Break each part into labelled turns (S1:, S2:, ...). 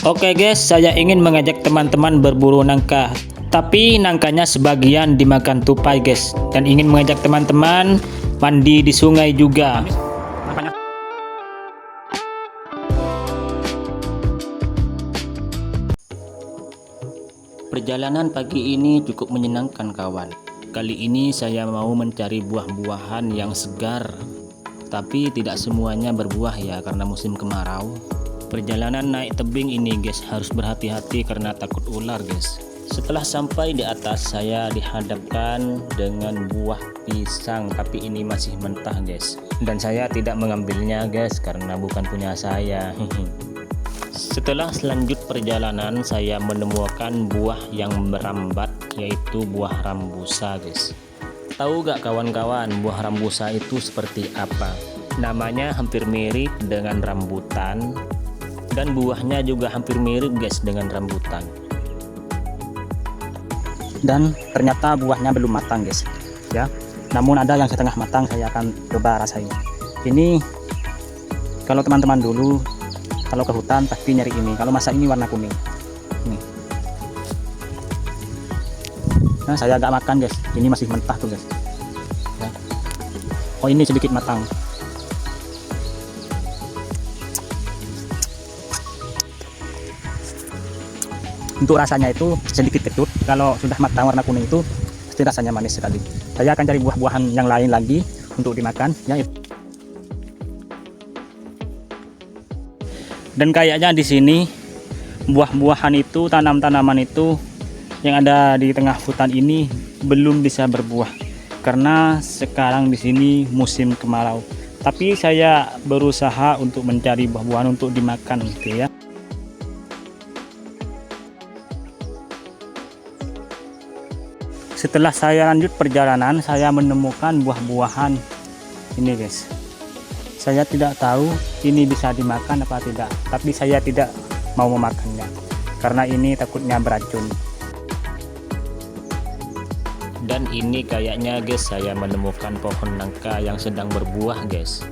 S1: Oke guys, saya ingin mengajak teman-teman berburu nangka. Tapi nangkanya sebagian dimakan tupai guys. Dan ingin mengajak teman-teman mandi di sungai juga. Perjalanan pagi ini cukup menyenangkan kawan. Kali ini saya mau mencari buah-buahan yang segar. Tapi tidak semuanya berbuah ya karena musim kemarau. Perjalanan naik tebing ini guys harus berhati-hati karena takut ular guys. Setelah sampai di atas saya dihadapkan dengan buah pisang, tapi ini masih mentah guys. Dan saya tidak mengambilnya guys karena bukan punya saya. Setelah selanjut perjalanan saya menemukan buah yang merambat, yaitu buah rambusa guys. Tahu gak kawan-kawan buah rambusa itu seperti apa? Namanya hampir mirip dengan rambutan. Dan buahnya juga hampir mirip guys dengan rambutan. Dan ternyata buahnya belum matang guys ya. Namun ada yang setengah matang, saya akan coba rasain. Ini kalau teman-teman dulu kalau ke hutan pasti nyari ini. Kalau masak ini warna kuning. Nih. Nah, saya agak makan guys. Ini masih mentah tuh guys. Ya. Oh, ini sedikit matang. Untuk rasanya itu sedikit kecut. Kalau sudah matang warna kuning itu pasti rasanya manis sekali. Saya akan cari buah-buahan yang lain lagi untuk dimakan ya. Dan kayaknya di sini buah-buahan itu, tanam-tanaman itu yang ada di tengah hutan ini belum bisa berbuah karena sekarang di sini musim kemarau. Tapi saya berusaha untuk mencari buah-buahan untuk dimakan gitu ya. Setelah saya lanjut perjalanan, saya menemukan buah-buahan ini guys. Saya tidak tahu ini bisa dimakan apa tidak, tapi saya tidak mau memakannya karena ini takutnya beracun. Dan ini kayaknya guys saya menemukan pohon nangka yang sedang berbuah guys.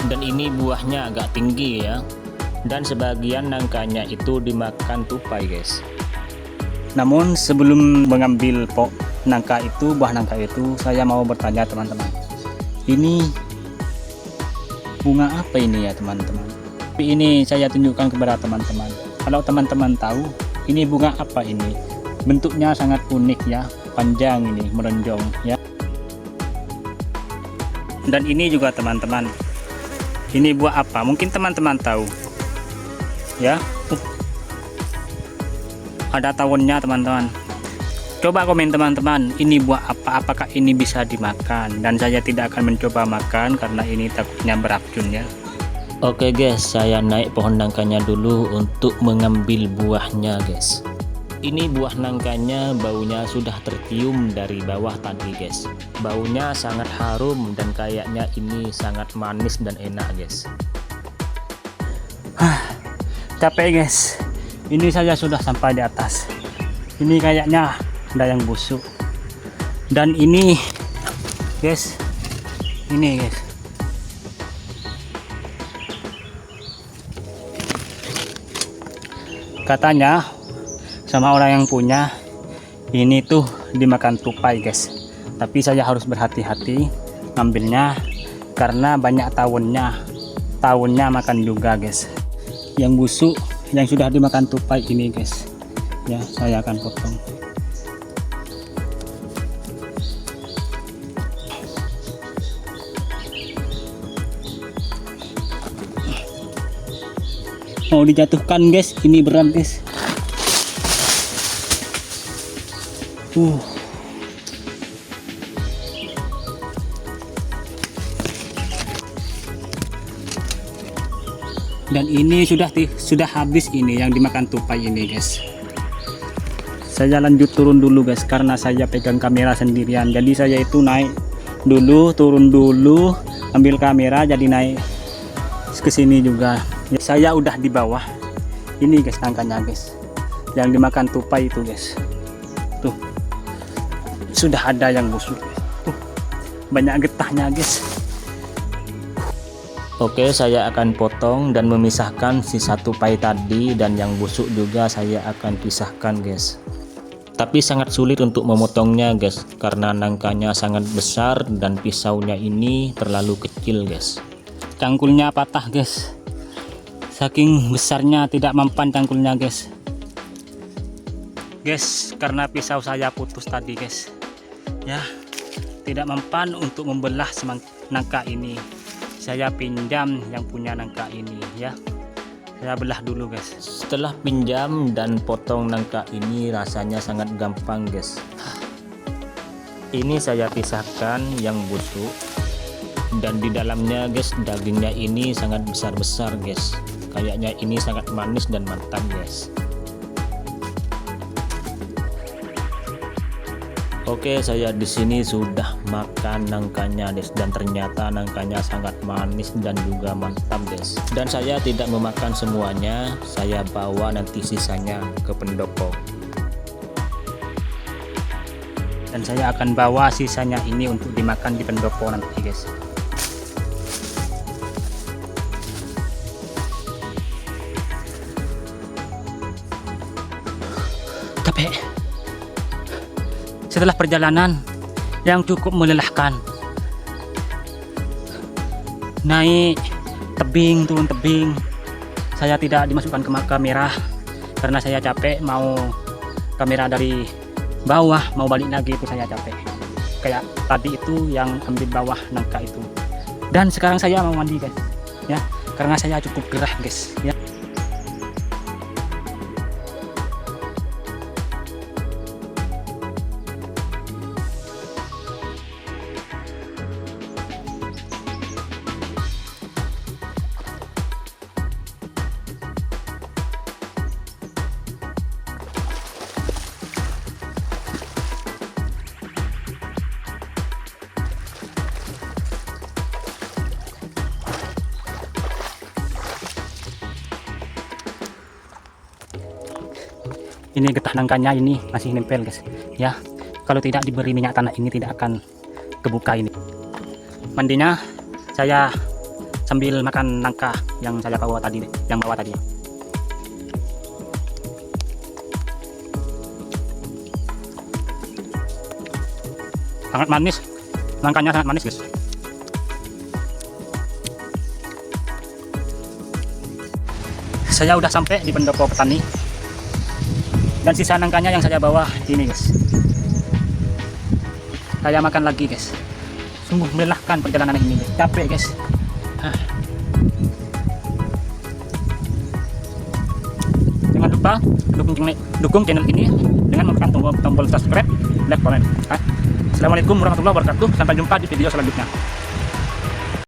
S1: Dan ini buahnya agak tinggi ya. Dan sebagian nangkanya itu dimakan tupai guys. Namun sebelum mengambil nangka itu, buah nangka itu, saya mau bertanya teman-teman, ini bunga apa ini ya teman-teman? Tapi ini saya tunjukkan kepada teman-teman. Kalau teman-teman tahu ini bunga apa ini, bentuknya sangat unik ya, panjang ini, meronjong ya. Dan ini juga teman-teman, ini buah apa? Mungkin teman-teman tahu ya. Ada tahunnya teman-teman. Coba komen teman-teman, ini buah apa? Apakah ini bisa dimakan? Dan saya tidak akan mencoba makan karena ini takutnya beracun ya. Oke guys, saya naik pohon nangkanya dulu untuk mengambil buahnya guys. Ini buah nangkanya baunya sudah tercium dari bawah tadi guys. Baunya sangat harum dan kayaknya ini sangat manis dan enak guys. Capek guys, ini saya sudah sampai di atas. Ini kayaknya ada yang busuk. Dan ini guys, ini guys, katanya sama orang yang punya ini tuh dimakan tupai guys. Tapi saya harus berhati-hati ngambilnya karena banyak tahunnya makan juga guys. Yang busuk yang sudah dimakan tupai ini guys ya, saya akan potong. Mau dijatuhkan guys, ini berat guys. Dan ini sudah habis ini yang dimakan tupai ini guys. Saya lanjut turun dulu guys karena saya pegang kamera sendirian. Jadi saya itu naik dulu, turun dulu, ambil kamera, jadi naik ke sini juga. Saya udah di bawah. Ini guys nangkanya guys, yang dimakan tupai itu guys. Tuh, sudah ada yang busuk. Tuh, banyak getahnya guys. Oke, saya akan potong dan memisahkan si satu pai tadi, dan yang busuk juga saya akan pisahkan guys. Tapi sangat sulit untuk memotongnya guys, karena nangkanya sangat besar dan pisaunya ini terlalu kecil guys. Cangkulnya patah guys, saking besarnya tidak mempan cangkulnya guys. Karena pisau saya putus tadi guys, ya tidak mempan untuk membelah nangka ini. Saya pinjam yang punya nangka ini ya, saya belah dulu guys. Setelah pinjam dan potong nangka ini rasanya sangat gampang guys. Ini saya pisahkan yang busuk, dan di dalamnya guys dagingnya ini sangat besar-besar guys. Kayaknya ini sangat manis dan mantap guys. Oke, saya di sini sudah makan nangkanya guys, dan ternyata nangkanya sangat manis dan juga mantap guys. Dan saya tidak memakan semuanya, saya bawa nanti sisanya ke pendopo. Dan saya akan bawa sisanya ini untuk dimakan di pendopo nanti guys. Capek. Setelah perjalanan yang cukup melelahkan, naik tebing, turun tebing, saya tidak dimasukkan ke kamera karena saya capek. Mau kamera dari bawah, mau balik lagi itu saya capek. Kayak tadi itu yang ambil bawah nangka itu. Dan sekarang saya mau mandi guys, ya, karena saya cukup gerah guys, ya. Ini getah nangkanya ini masih nempel guys, ya. Kalau tidak diberi minyak tanah ini tidak akan kebuka ini. Mandinya saya sambil makan nangka yang saya bawa tadi, yang bawa tadi. Sangat manis, nangkanya sangat manis guys. Saya udah sampai di pendopo petani, dan sisa nangkanya yang saya bawa ini guys. Saya makan lagi guys. Sungguh melelahkan perjalanan ini guys. Capek guys. Jangan lupa dukung channel ini dengan menekan tombol subscribe, like, comment. Assalamualaikum warahmatullahi wabarakatuh. Sampai jumpa di video selanjutnya.